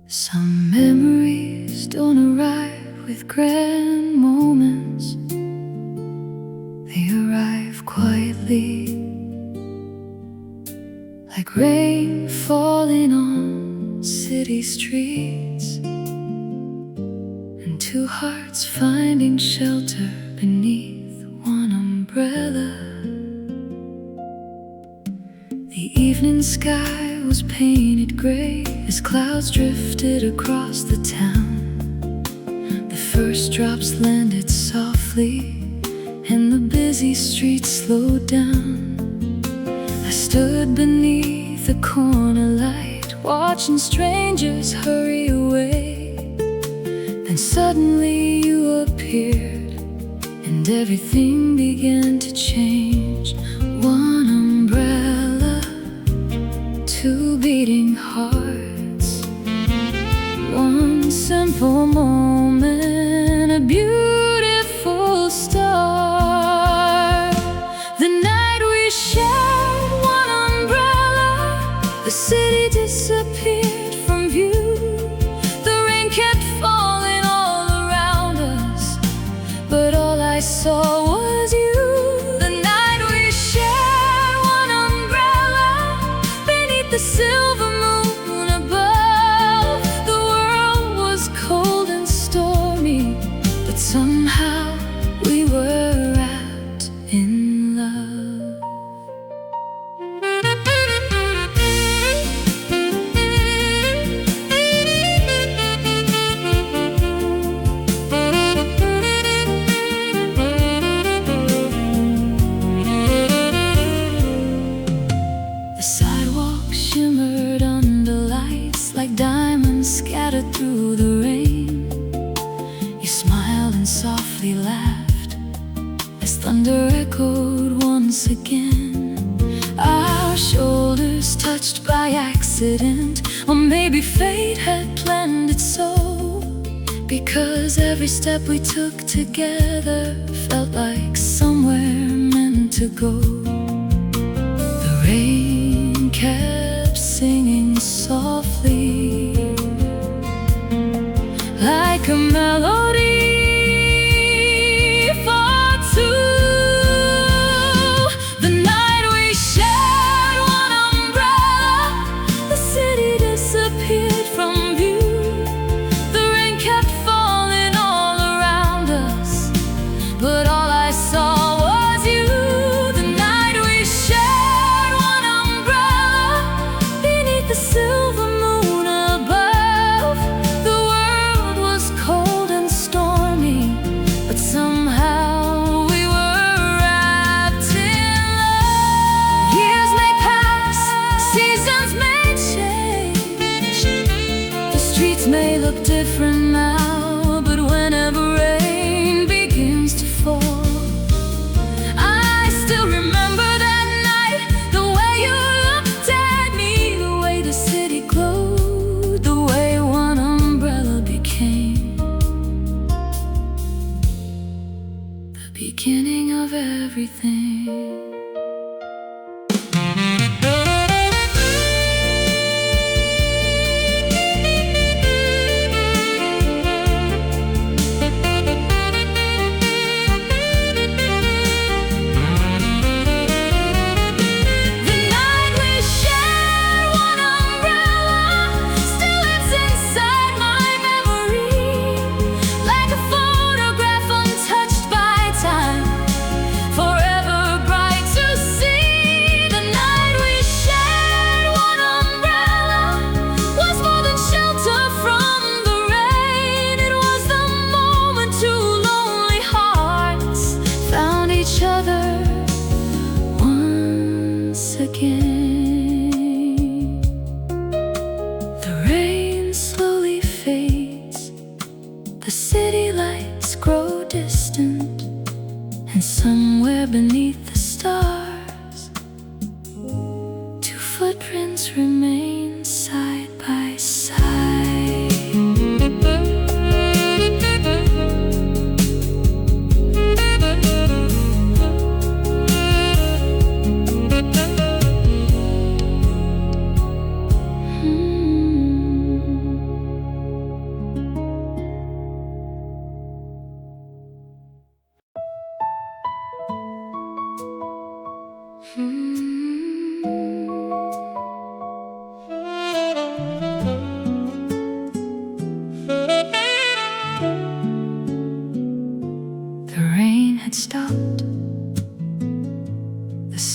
Some memories don't arrive with grand moments. They arrive quietly, like rain falling on city streets, and two hearts finding shelter beneath one umbrella. The evening sky was painted gray as clouds drifted across the town. The first drops landed softly and the busy streets slowed down. I stood beneath the corner light, watching strangers hurry away. Then suddenly you appeared, and everything began to change. One umbrella, two beating hearts, one simple moment, a beautiful start. The night we shared one umbrella, the city disappeared from view. The rain kept falling all around us, but all I saw was you. The silver moon above, the world was cold and stormy, but somehow we were wrapped in love. The sidewalk shimmered under lights like diamonds scattered through the rain. You smiled and softly laughed as thunder echoed once again. Our shoulders touched by accident, or maybe fate had planned it so, because every step we took together felt like somewhere meant to go. The rain kept singing softly, like a melody for two. The night we shared one umbrella, the city disappeared from view. The rain kept falling all around us, but all I saw was you. The night we shared one umbrella beneath the silver moon above. The world was cold and stormy, but somehow we were wrapped in love. Years may pass, seasons may change, the streets may look different now, but whenever rain begins to fall, I still remember that night. The way you looked at me, the way the city glowed, the way one umbrella became the beginning of everything.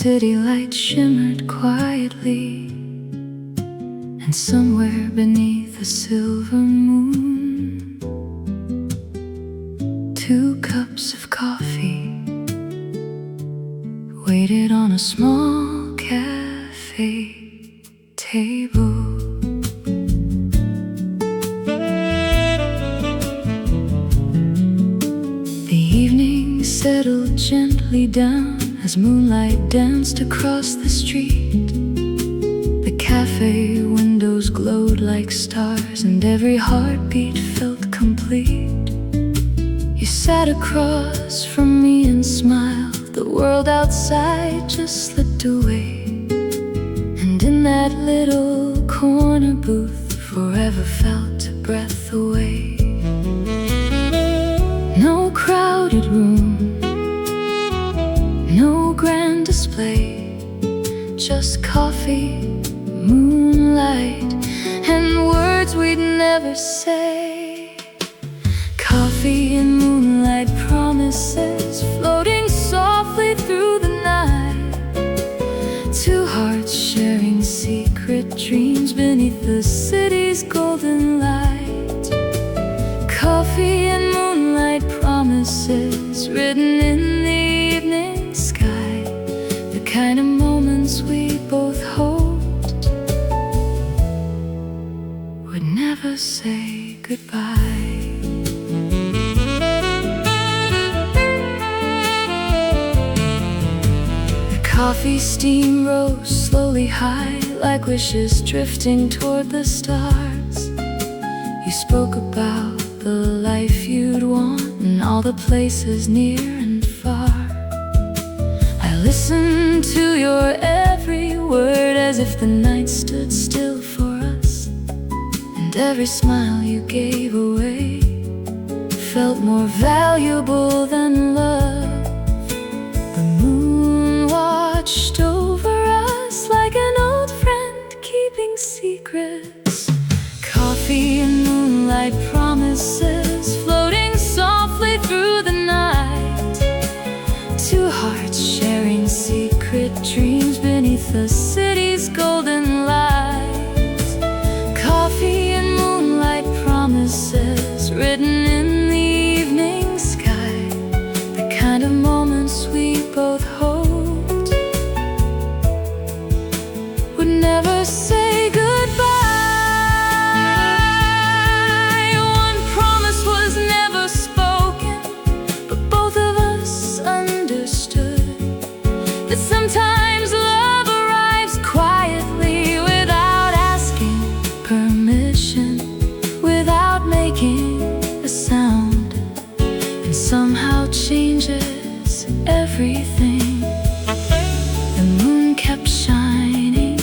city lights shimmered quietly, and somewhere beneath a silver moon, 2 cups of coffee waited on a small cafe table. The evening settled gently down as moonlight danced across the street. The cafe windows glowed like stars, and every heartbeat felt complete. You sat across from me and smiled. The world outside just slipped away, and in that little corner booth forever felt a breath away. No crowded room, no grand display, just coffee, moonlight, and words we'd never say. Coffee and moonlight promises floating softly through the night. 2 hearts sharing secret dreams beneath the city's golden light. Coffee and moonlight promises written in the evening sky, the kind of moments we both hoped would never say goodbye. Coffee steam rose slowly high, like wishes drifting toward the stars. You spoke about the life you'd want and all the places near and far. I listened to your every word as if the night stood still for us, and every smile you gave away felt more valuable than love. Watched over us like an old friend keeping secrets. Coffee and moonlight promises floating softly through the night. 2 hearts sharing secret dreams beneath the city's golden light. Coffee and moonlight promises written in the evening sky, the kind of moments we both hope never say goodbye. One promise was never spoken, but both of us understood that sometimes love arrives quietly without asking permission, without making a sound, and somehow changes everything. The moon kept shining,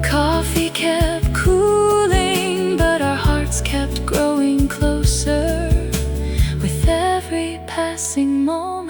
coffee kept cooling, but our hearts kept growing closer with every passing moment.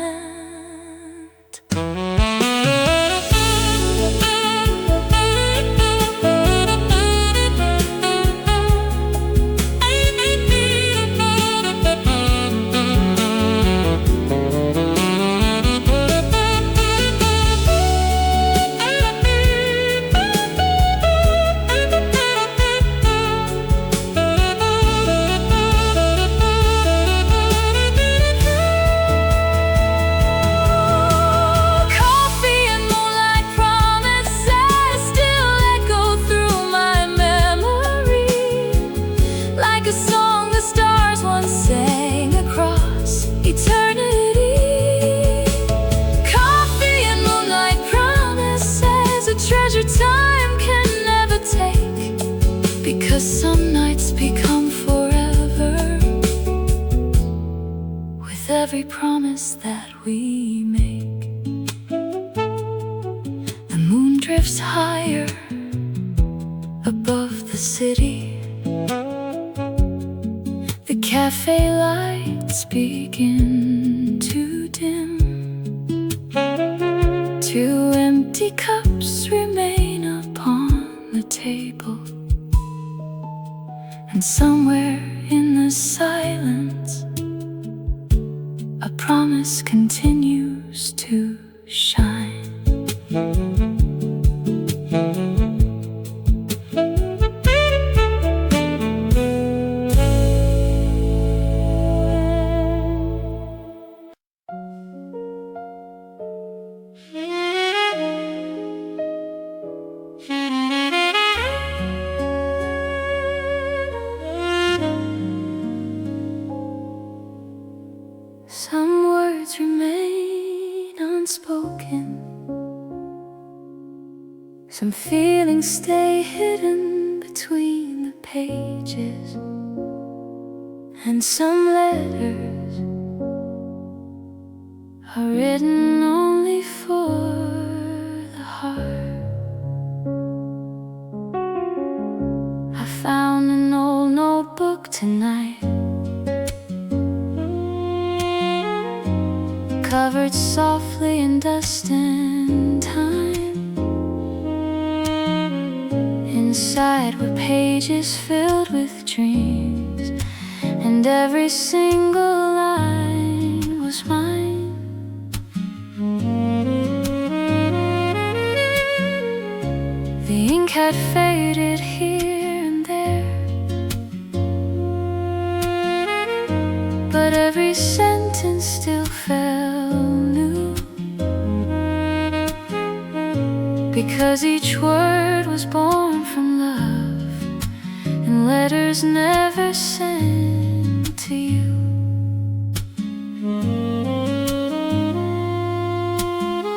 Time can never take, because some nights become forever with every promise that we make. The moon drifts higher above the city. The cafe lights begin to dim. 2 empty cups remain upon the table, and somewhere in the silence a promise continues to shine. Some words remain unspoken. Some feelings stay hidden between the pages. And some letters are written only for the heart. I found an old notebook tonight, covered softly in dust and time. Inside were pages filled with dreams, and every single line was mine. The ink had faded here and there, but every sentence still felt new, because each word was born from love, and letters never sent to you.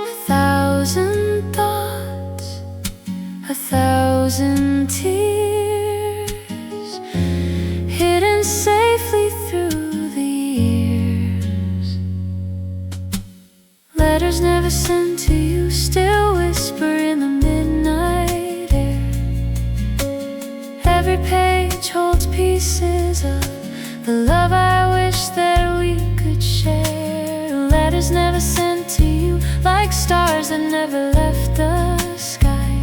A thousand thoughts, a thousand tears, hidden safely through the years. Letters never sent to you still whisper in the midnight air. Every page holds pieces of the love I wish that we could share. Letters never sent to you, like stars that never left the sky.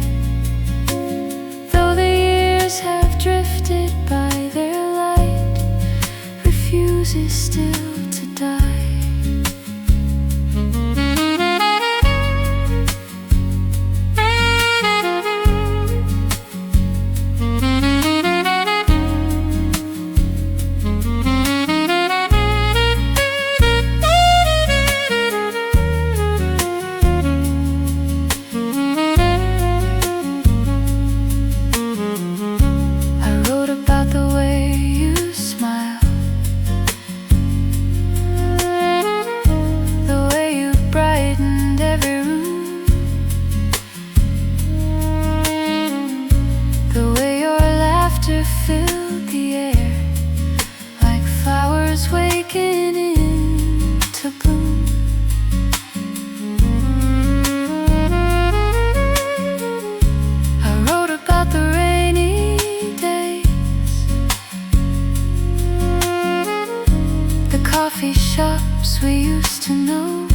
Though the years have drifted by, their light refuses still to die. Filled the air like flowers waking into bloom. I wrote about the rainy days, the coffee shops we used to know,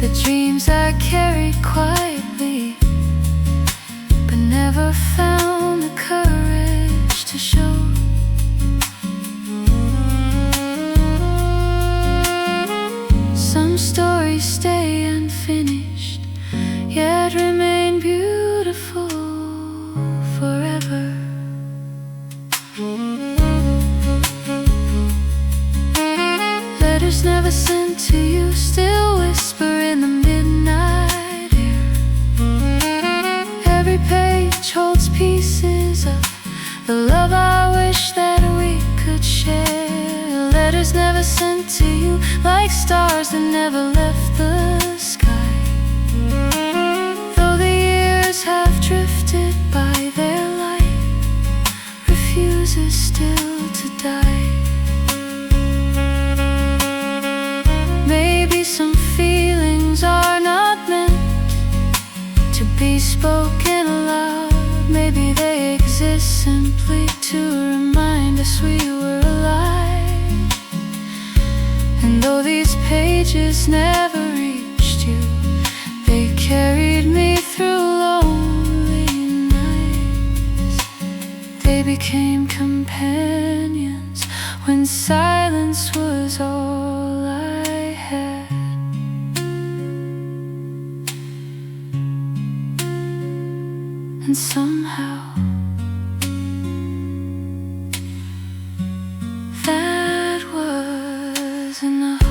the dreams I carried quietly, never found the courage to show. Some stories stay unfinished, yet remain beautiful forever. Letters never sent to you still whisper in the midnight air. Every page holds pieces of the love I wish that we could share. Letters never sent to you, like stars that never left the sky. Though the years have drifted by, their light refuses still to die. Maybe some feelings are not meant to be spoken aloud. Maybe they exist simply to remind us we were alive. And though these pages never reached you, they carried me through lonely nights. They became companions when silence was all I had. and somehow that was enough.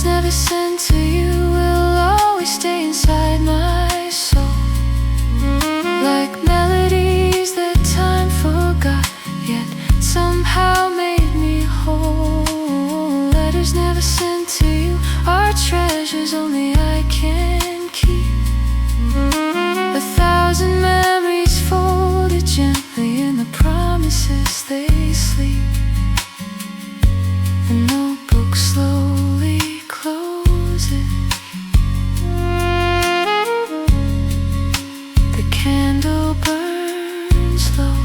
Never sent to you will always stay inside my soul, like melodies that time forgot, yet somehow made me whole. Letters never sent to you are treasures only I can keep, 1,000 memories folded gently in the promises they sleep. The notebook slowly closes, the candle burns low,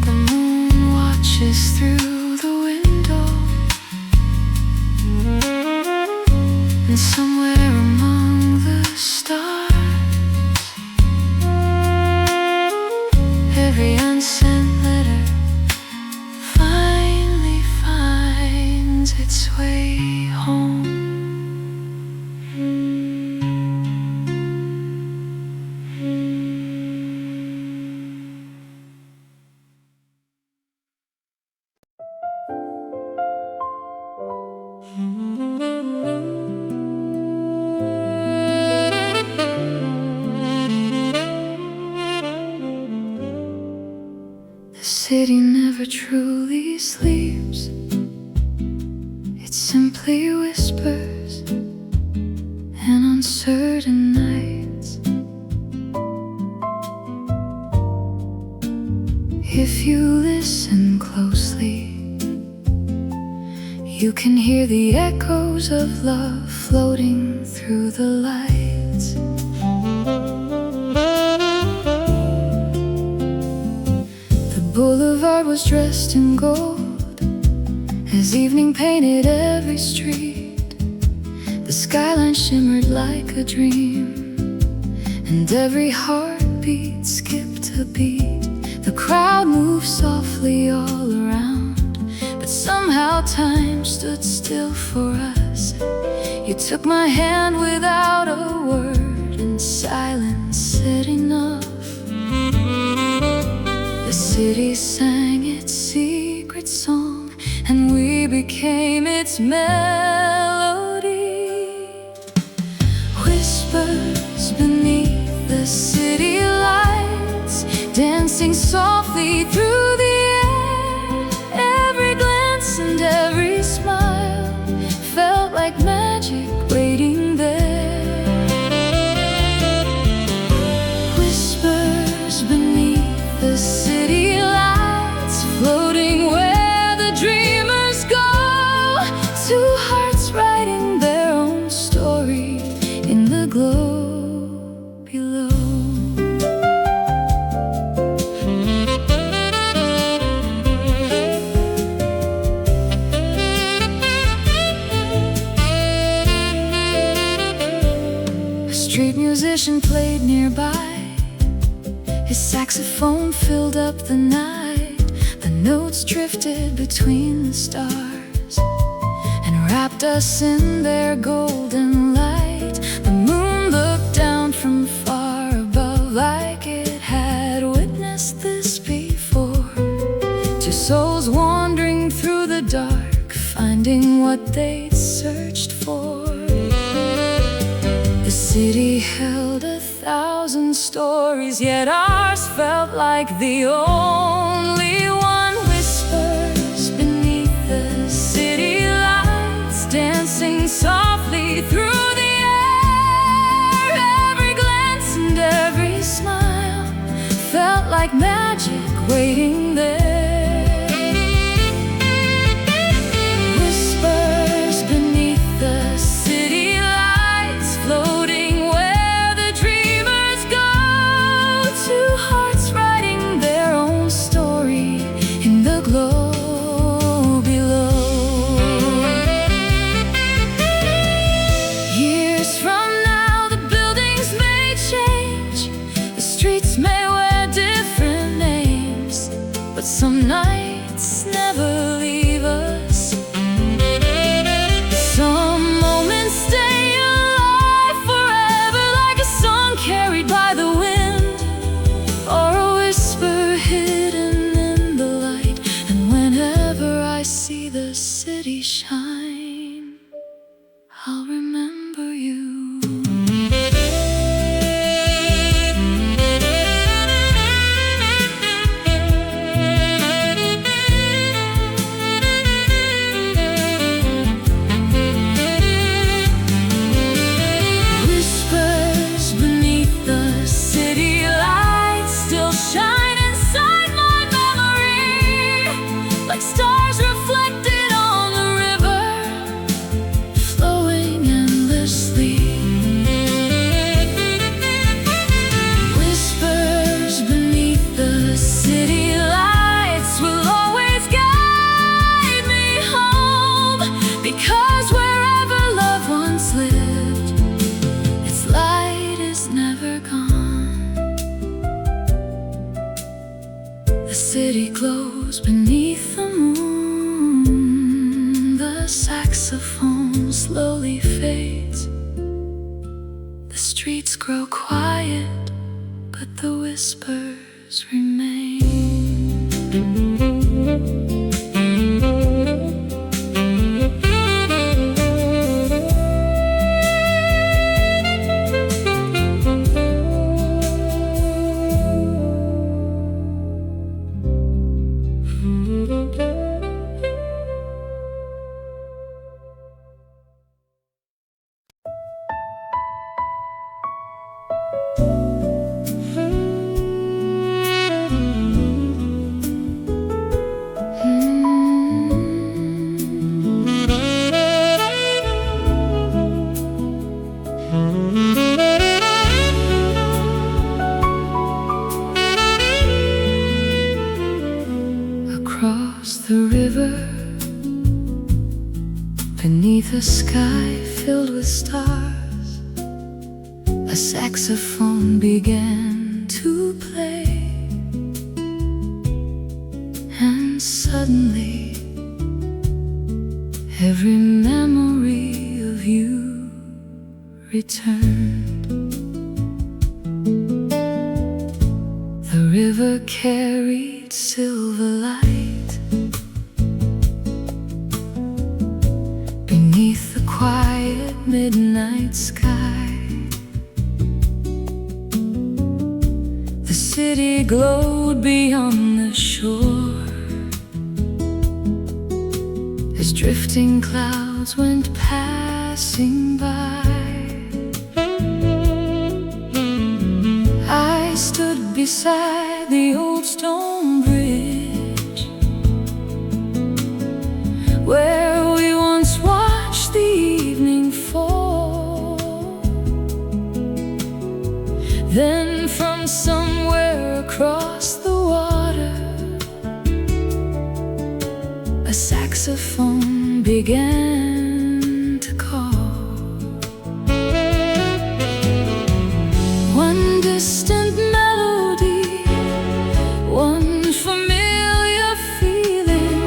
the moon watches through the window, and somewhere among the stars, every unsent letter finally finds its way home. The city never truly sleeps, it simply whispers, and on certain nights, if you listen closely, you can hear the echoes of love floating through the lights. The boulevard was dressed in gold as evening painted every street. The skyline shimmered like a dream, and every heartbeat skipped a beat. The crowd moved softly all around, but somehow time stood still for us. You took my hand without a word, and silence said enough. The city sang its secret song, and we became its melody. Whispers beneath the city lights, dancing softly through the air. Every glance and every smile felt like magic waiting there. Whispers beneath the city lights, floating where the dreamers go. Two hearts writing their own story in the glow below. A street musician played nearby, his saxophone filled up the night. The notes drifted between the stars and wrapped us in their golden light. The moon looked down from far above, like it had witnessed this before. Two souls wandering through the dark, finding what they'd searched for. The city held 1,000 stories, yet ours felt like the only one. Whispers beneath the city lights, dancing softly through the air. Every glance and every smile felt like magic waiting there. Whispers beneath the city lights, floating where the dreamers go. Two hearts nights never leave us. Some moments stay alive forever, like a song carried by the wind, or a whisper hidden in the light. And whenever I see the city shine, I'll remember you. Stars reflected on the river, flowing endlessly. Whispers beneath the city lights will always guide me home, because wherever loved ones lived, its light is never gone. The city glows beneath the moon, the saxophone slowly fades. The streets grow quiet, but the whispers remain. Across the river, beneath a sky filled with stars, a saxophone began to play. And suddenly, every memory of you returned. The river carried silver light beneath the quiet midnight sky. The city glowed beyond the shore as drifting clouds went passing by. I stood beside the old stone bridge where we once watched the evening fall. Then from somewhere across the water, a saxophone began to call. One distant melody, one familiar feeling,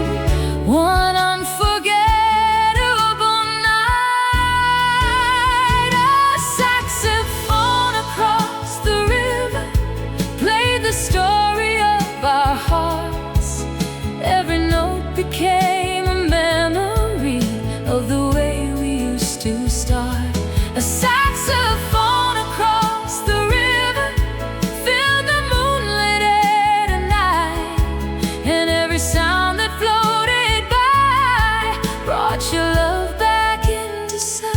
one unforgettable night. A saxophone across the river played the story of our hearts. Every note became a memory of the way we used to start. A saxophone across the river filled the moonlit air tonight, and every sound that floated by brought your love back into sight.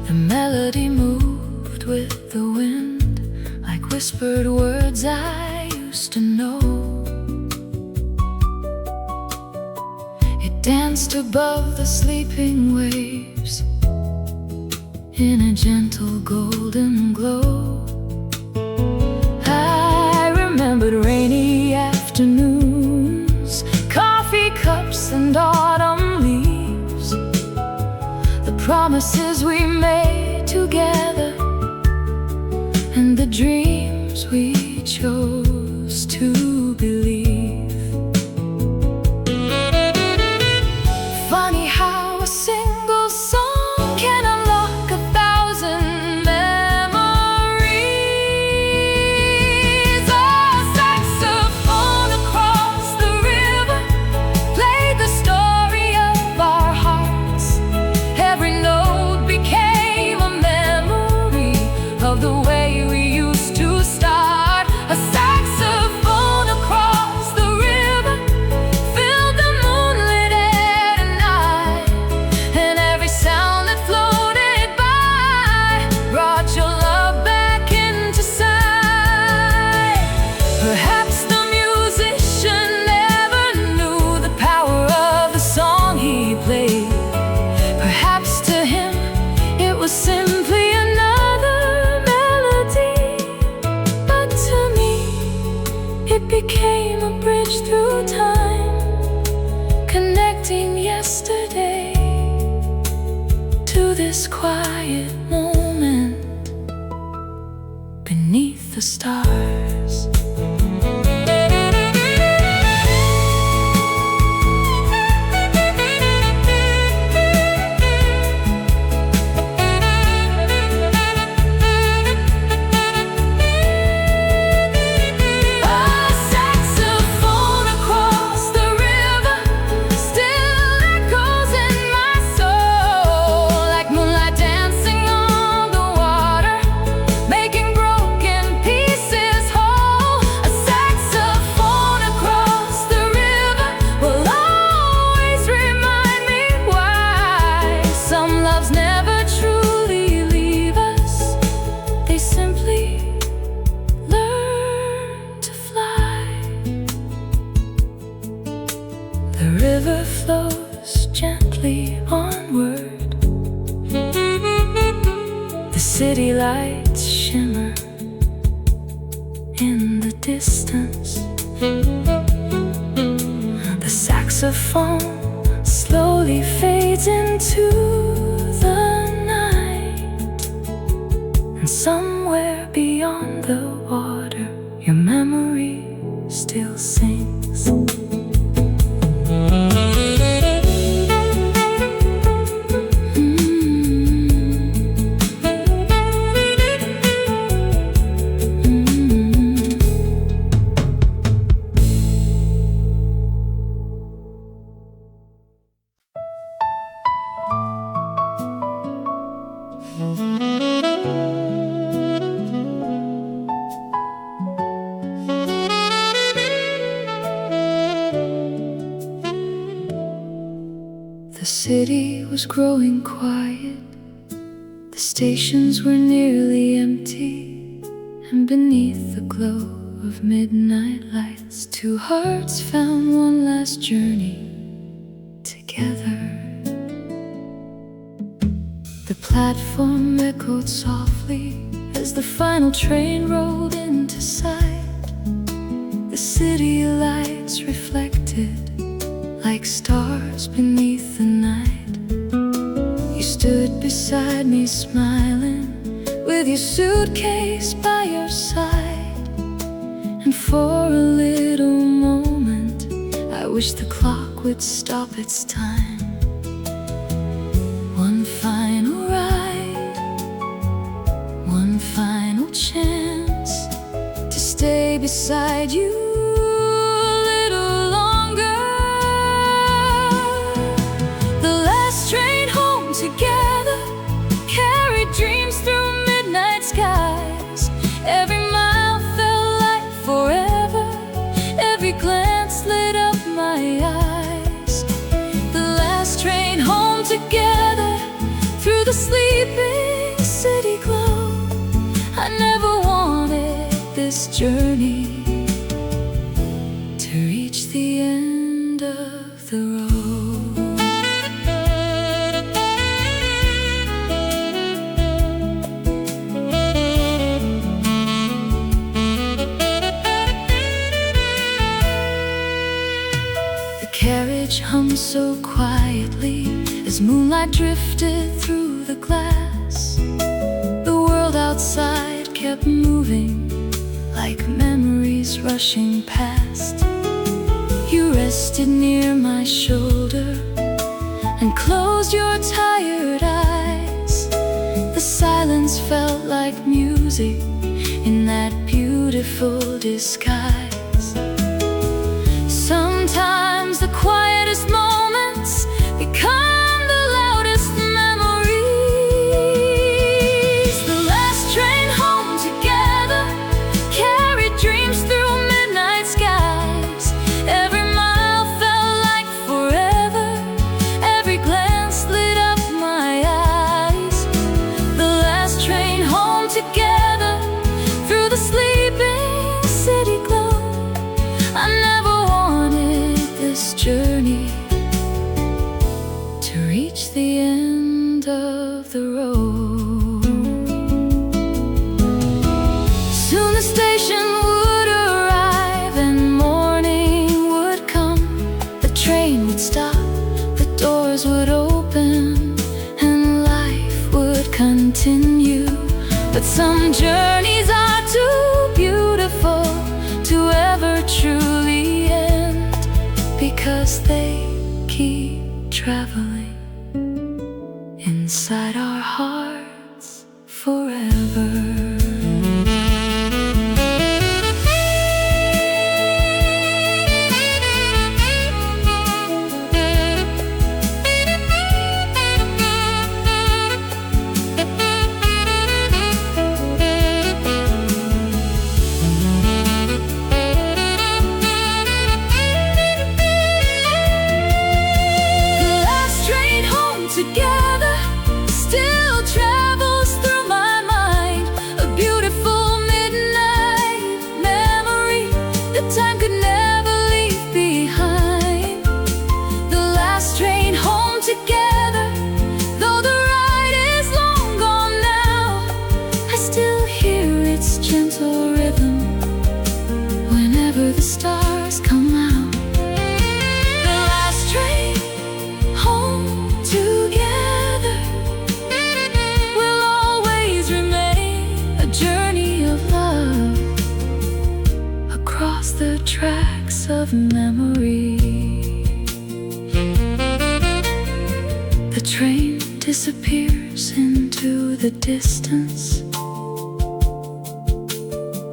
The melody moved with the wind, like whispered words I used to know. It danced above the sleeping waves in a gentle golden glow. I remember but rainy afternoons, coffee cups and autumn leaves, the promises we made together, and the dreams we chose to believe. Funny how a single song can unlock 1,000 memories. A saxophone across the river played the story of our hearts. Every note became a memory of the way we used to start. A saxophone across the river filled the moonlit air at night, and every sound that floated by brought your love back into sight. Perhaps the musician never knew the power of the song he played. Perhaps to him it was simply another melody, but to me it became a bridge through time, connecting yesterday to this quiet moment beneath the stars. A saxophone across the river still echoes in my soul, like moonlight dancing on the water, making broken pieces whole. A saxophone across the river will always remind me why some loves never truly leave us. They simply learn to fly. The river flows gently onward, the city lights shimmer in the distance. The saxophone slowly fades into the night, and somewhere beyond the water your memory still sings. The city was growing quiet, the stations were nearly empty, and beneath the glow of midnight lights, two hearts found one last journey together. The platform echoed softly as the final train rolled into sight. The city lights reflected like stars beneath the night. You stood beside me smiling, with your suitcase by your side, and for a little moment I wish the clock would stop its time. One final ride, one final chance to stay beside you a little longer. The last train home together carried dreams through midnight skies. Every mile felt like forever, every glance lit up my eyes. The last train home together through the sleeping city glow. I never wanted this journey to reach the end of the road. As moonlight drifted through the glass, the world outside kept moving like memories rushing past. You rested near my shoulder and closed your tired eyes. The silence felt like music in that beautiful disguise. Sometimes the quietest moments become the loudest memories. The last train home together carried dreams through midnight skies. Every mile felt like forever, every glance lit up my eyes. The last train home together through the sleeping city glow. I never wanted this journey to reach the end of the road. Soon the station would arrive and morning would come. The train would stop, the doors would open, and life would continue. But some journeys are too beautiful to ever truly end, because they keep traveling inside our hearts forever. Together still travels through my mind, a beautiful midnight memory that time could never leave behind. The last train home together, though the ride is long gone now, I still hear its gentle rhythm whenever the stars come out. The last train home together will always remain a journey of love across the tracks of memory. The train disappears into the distance.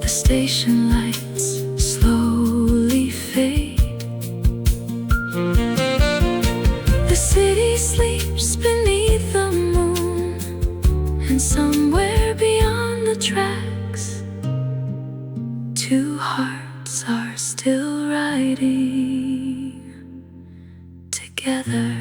The station lights slowly fade. The city sleeps beneath the moon, and somewhere beyond the tracks, two hearts are still riding together.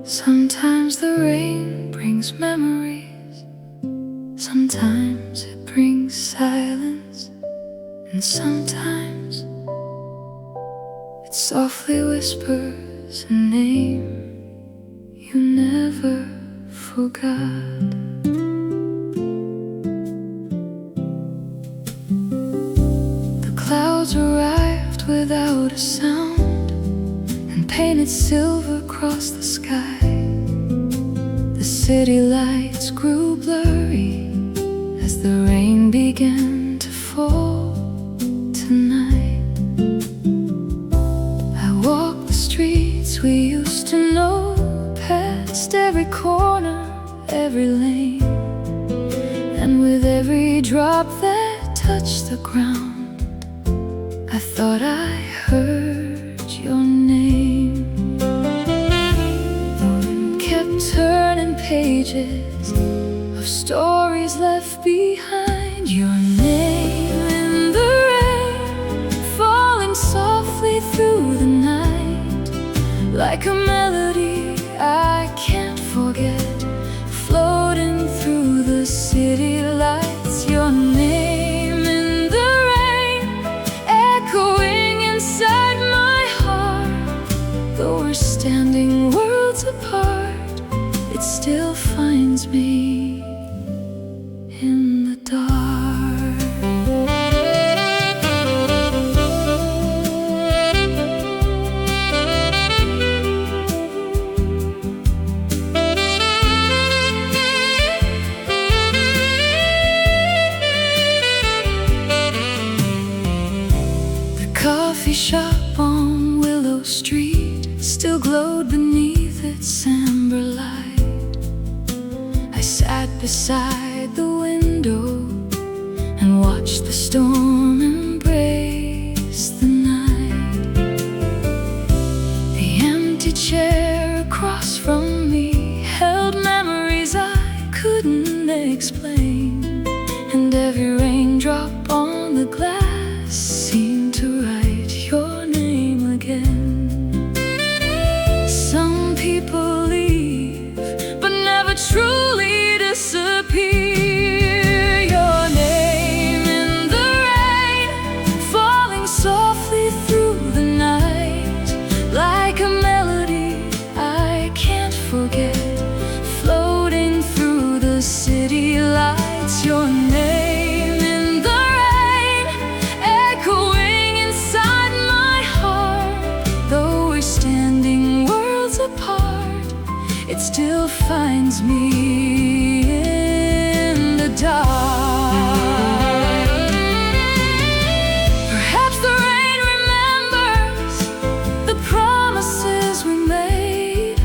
Sometimes the rain brings memories, sometimes it brings silence, and sometimes it softly whispers a name you never forgot. The clouds arrived without a sound and painted silver across the sky. The city lights grew blurry as the rain began to fall tonight. I walked the streets we used to know, past every corner, every lane, and with every drop that touched the ground, I thought I heard your name. Kept turning pages of stories left behind. Your name in the rain, falling softly through the night. like a melody I can't forget, floating through the city lights. Your name in the rain, echoing inside my heart. Though we're standing worlds apart, it still finds me in the dark. Coffee shop on Willow Street still glowed beneath its amber light. I sat beside the window and watched the storm embrace the night. The empty chair across from me held memories I couldn't explain, and every raindrop on the glass seemed to write your name again. Some people leave, but never truly disappear. Your name in the rain, falling softly through the night, like a melody I can't forget, floating through the city lights. Your name in the rain, echoing inside my heart. Though we're standing worlds apart, it still finds me in the dark. Perhaps the rain remembers the promises we made,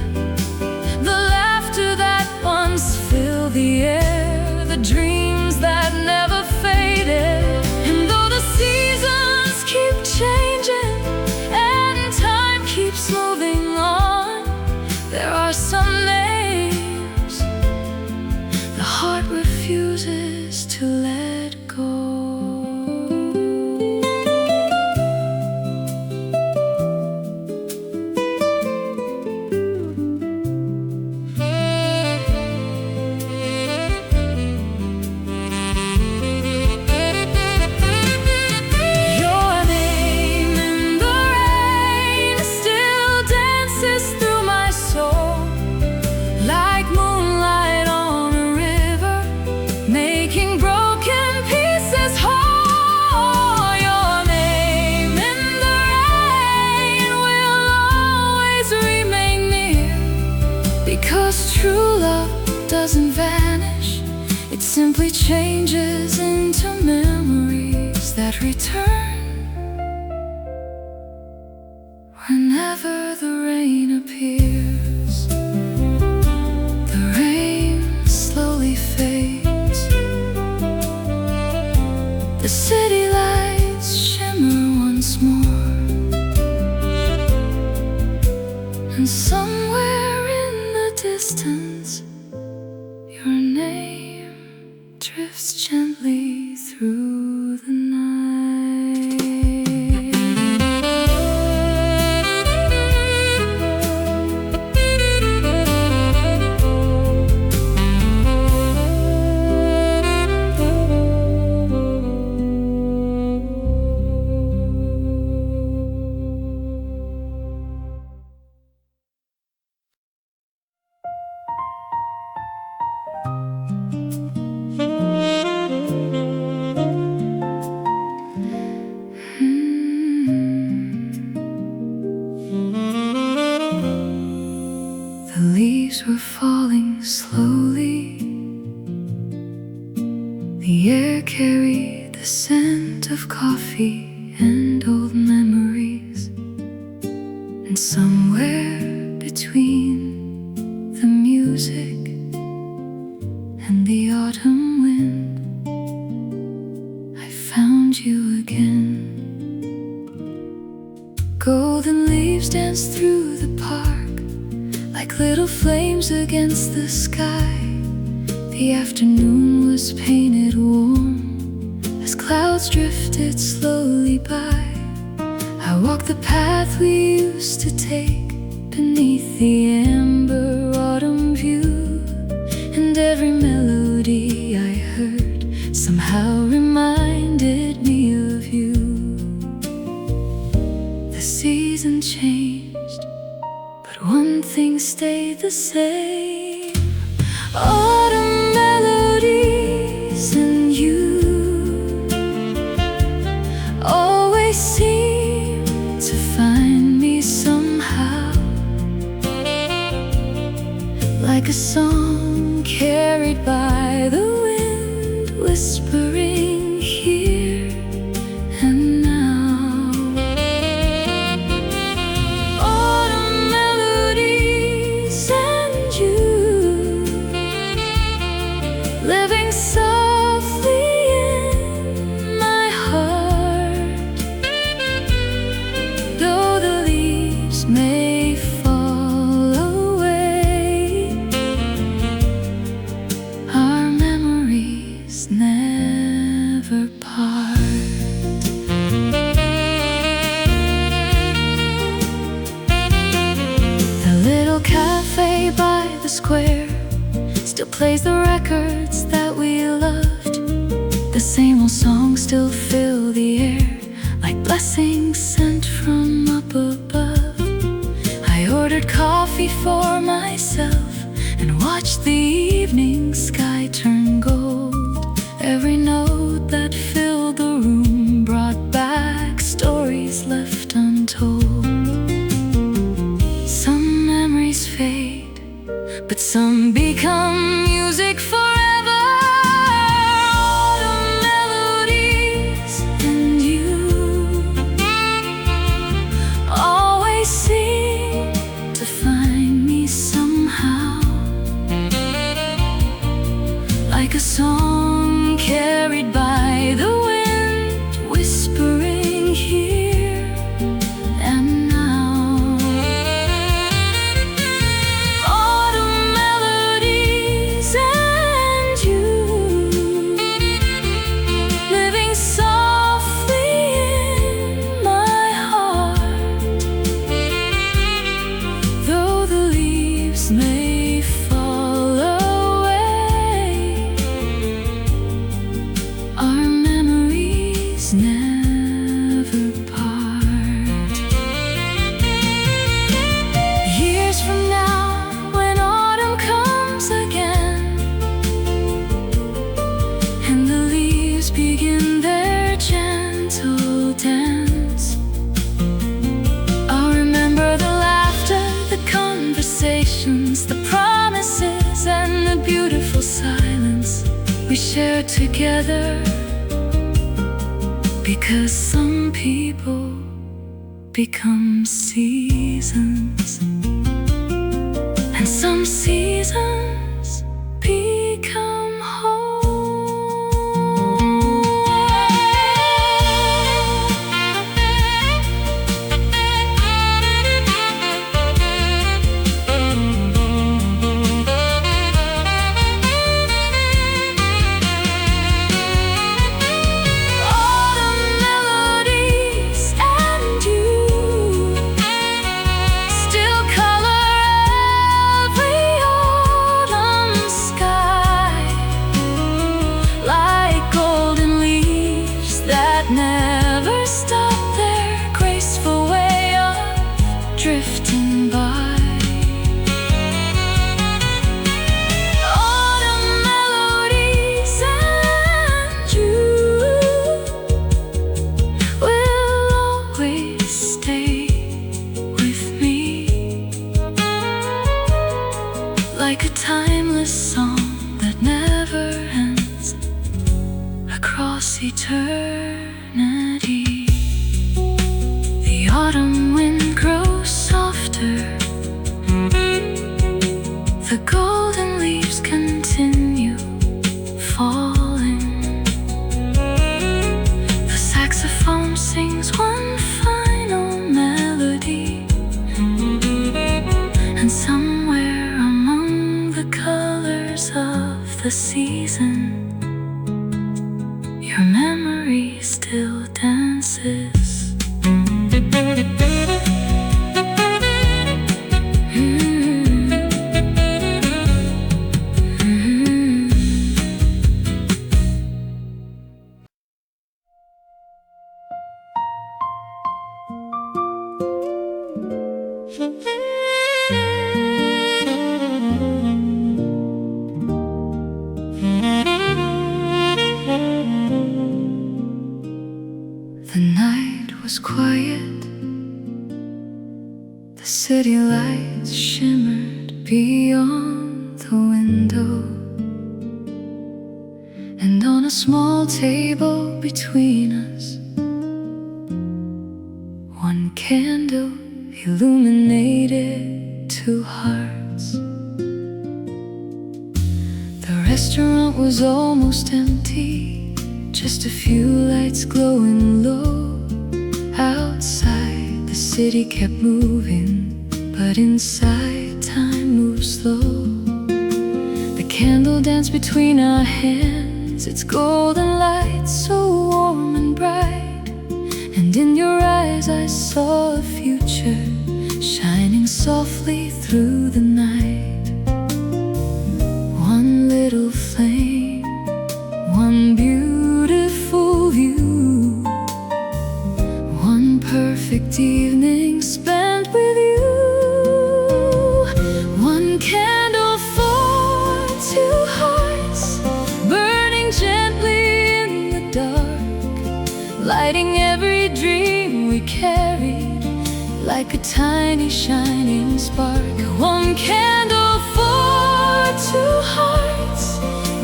the laughter that once filled the air, the dreams that never faded. And though the seasons keep changing and time keeps moving on, there are some names the heart refuses to let go. Your name in the rain still dances through my soul, like moonlight on a river, making broken pieces whole. Your name in the rain will always remain near, because true love doesn't vanish, it simply changes into memories that return whenever the rain appears. The rain slowly fades, the city lights shimmer once more, and somewhere in the distance your name drifts gently through the night. The leaves were falling slowly, the air carried the scent of coffee and old memories, and somewhere between the music and the autumn wind, I found you again. Golden leaves danced through the park like little flames against the sky. The afternoon was painted warm as clouds drifted slowly by. I walked the path we used to take beneath the amber autumn view, and every melody I heard somehow reminded me of you. The season changed, but one thing stayed the same. Autumn melodies and you always seem to find me somehow, like a song carried by the wind, whispering here and now. Autumn melodies and you, living softly in my heart, though the leaves may fall away, our memories never part. The little cafe by the square still plays the records that we loved. The same old songs still fill the air, like blessings sent from up above. I ordered coffee for myself and watched the evening sky turn gold. Every note that filled the room brought back stories left untold. Some memories fade, but some become music forever. Autumn melodies and you always seem to find me somehow, like a song carried by the wind, whispering here and now. Autumn melodies and you, living softly in my heart, though the leaves may fall away, our memories never part. Years from now, when autumn comes again, and the leaves begin their gentle dance, I'll remember the laughter, the conversations, the promises, and the beautiful silence we shared together. Because some people become seasons, and some seasons become home. Autumn melodies and you still color every autumn sky, like golden leaves that never stop their graceful way of drifting by. Autumn melodies and you will always stay with me, like a timeless song that never ends across eternity. The autumn wind grows softer, the golden leaves continue falling, the saxophone sings one final melody, and somewhere among the colors of the season, your memory still dances. was quiet. The city lights shimmered beyond the window, and on a small table between us, one candle illuminated two hearts. The restaurant was almost empty, just a few lights glowing low. Outside, the city kept moving, but inside, time moved slow. The candle danced between our hands, its golden light so warm and bright. And in your eyes I saw a future shining softly through the night. One little flame, one beautiful view, one perfect evening spent with you. One candle for two hearts, burning gently in the dark, lighting every dream we carried like a tiny shining spark. One candle for two hearts,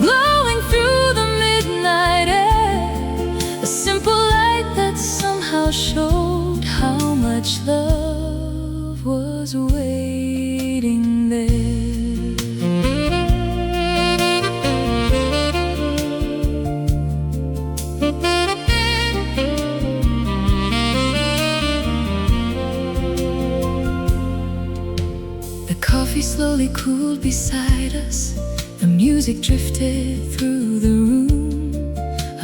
glowing through the midnight air, a simple light that somehow showed how much love was waiting there. The coffee slowly cooled beside us, the music drifted through the room.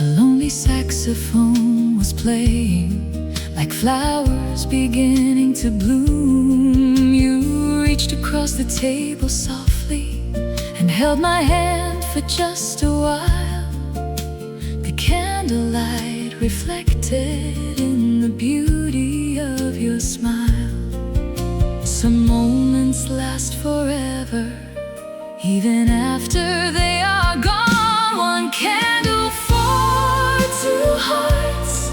A lonely saxophone was playing, like flowers beginning to bloom. You reached across the table softly and held my hand for just a while. The candlelight reflected in the beauty of your smile. Some moments last forever, even after they are gone. One candle for two hearts,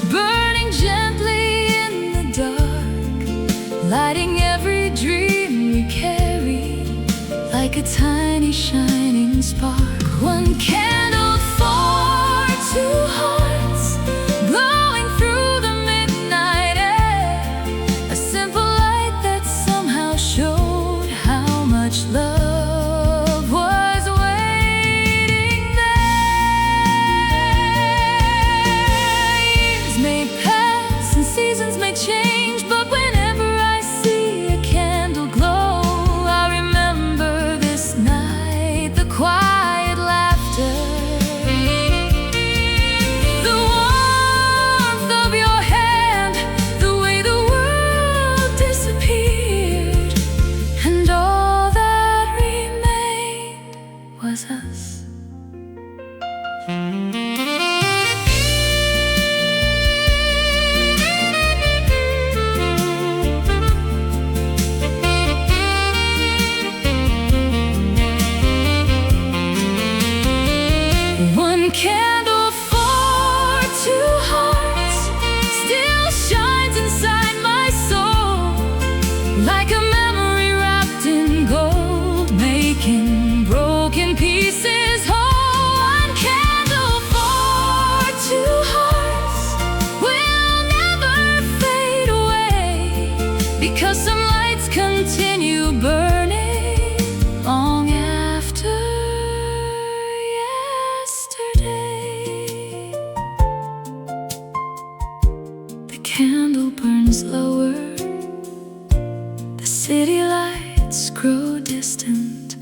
burning gently in the dark, lighting every dream we carry like a tiny shining spark. One candle for two hearts, glowing through the midnight air, a simple light that somehow showed how much love was waiting there. Years may pass and seasons may change, but whenever I see a candle glow, I remember this night, the quiet laughter, the warmth of your hand, the way the world disappeared, and all that remained was us. One candle for two hearts still shines inside my soul, like a memory wrapped in gold, making broken pieces whole. One candle for two hearts will never fade away, because some lights continue burning long after yesterday. The candle burns lower, the city lights grow distant,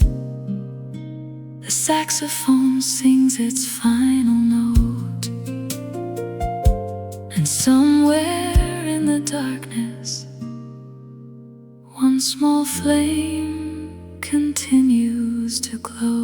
the saxophone sings its final note, and somewhere in the darkness, one small flame continues to glow.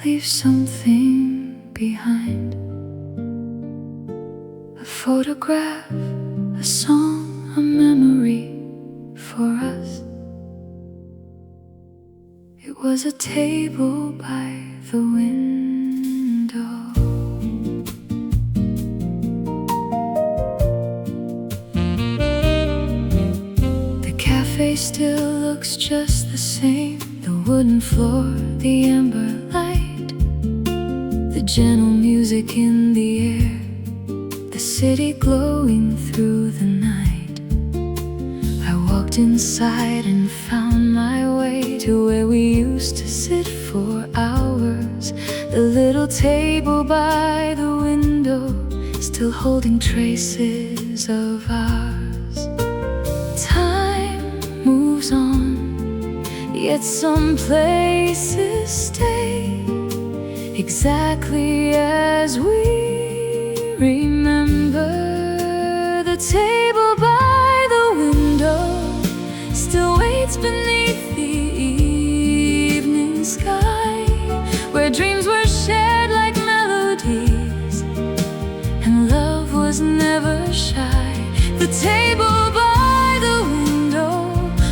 leave something behind. A photograph, a song, a memory for us. It was a table by the window. The cafe still looks just the same. The wooden floor, the amber light, the gentle music in the air, the city glowing through the night. I walked inside and found my way to where we used to sit for hours. The little table by the window, still holding traces of ours. Time moves on, yet some places stay exactly as we remember. The table by the window still waits beneath the evening sky, where dreams were shared like melodies and love was never shy. The table by the window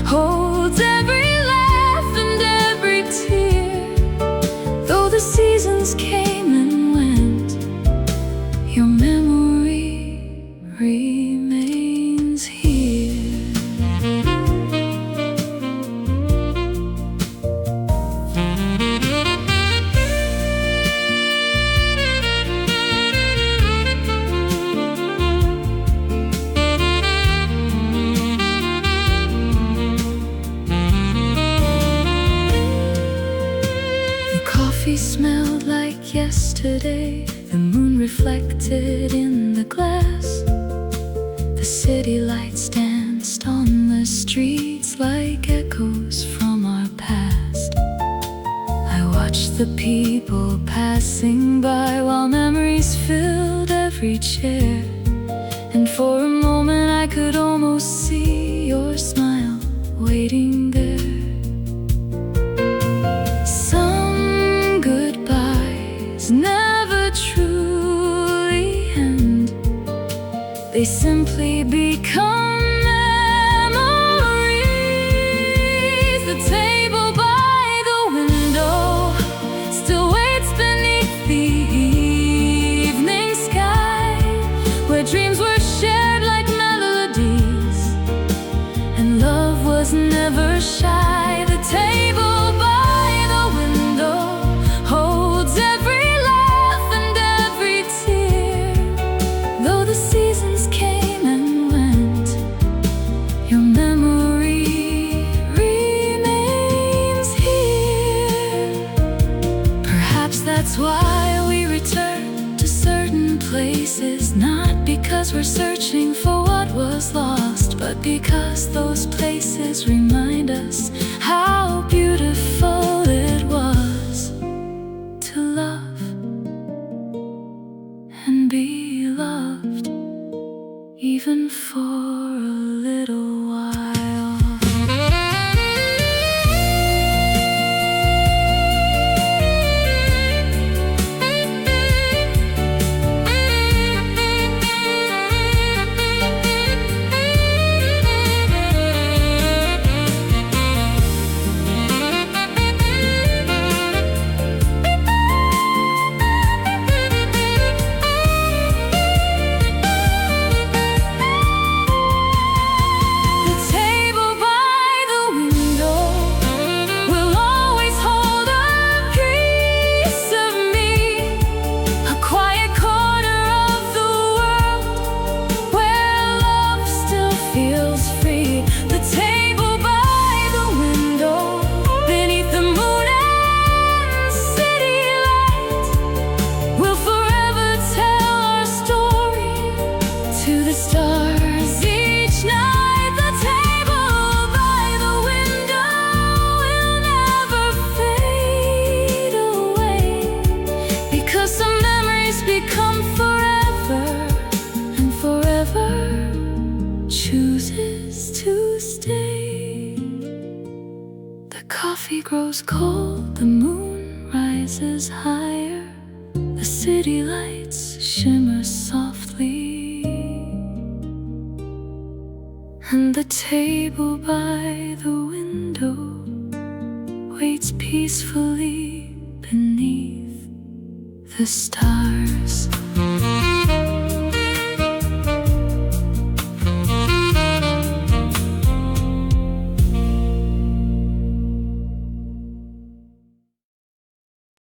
holds every laugh and every tear. Though the seasons came and went, your memory remains here. Coffee smelled like yesterday, the moon reflected in the glass. The city lights danced on the streets like echoes from our past. I watched the people passing by while memories filled every chair. And for a moment I could almost see your smile waiting there. Never truly end, they simply become memories. The table by the window still waits beneath the evening sky, where dreams were shared like melodies and love was never shy. The table by the window holds every That's why we return to certain places, not because we're searching for what was lost, but because those places remind us how beautiful it was to love and be loved, even for a little while. Coffee grows cold, the moon rises. rises higher, the city lights shimmer softly, and the table by the window waits peacefully beneath the stars.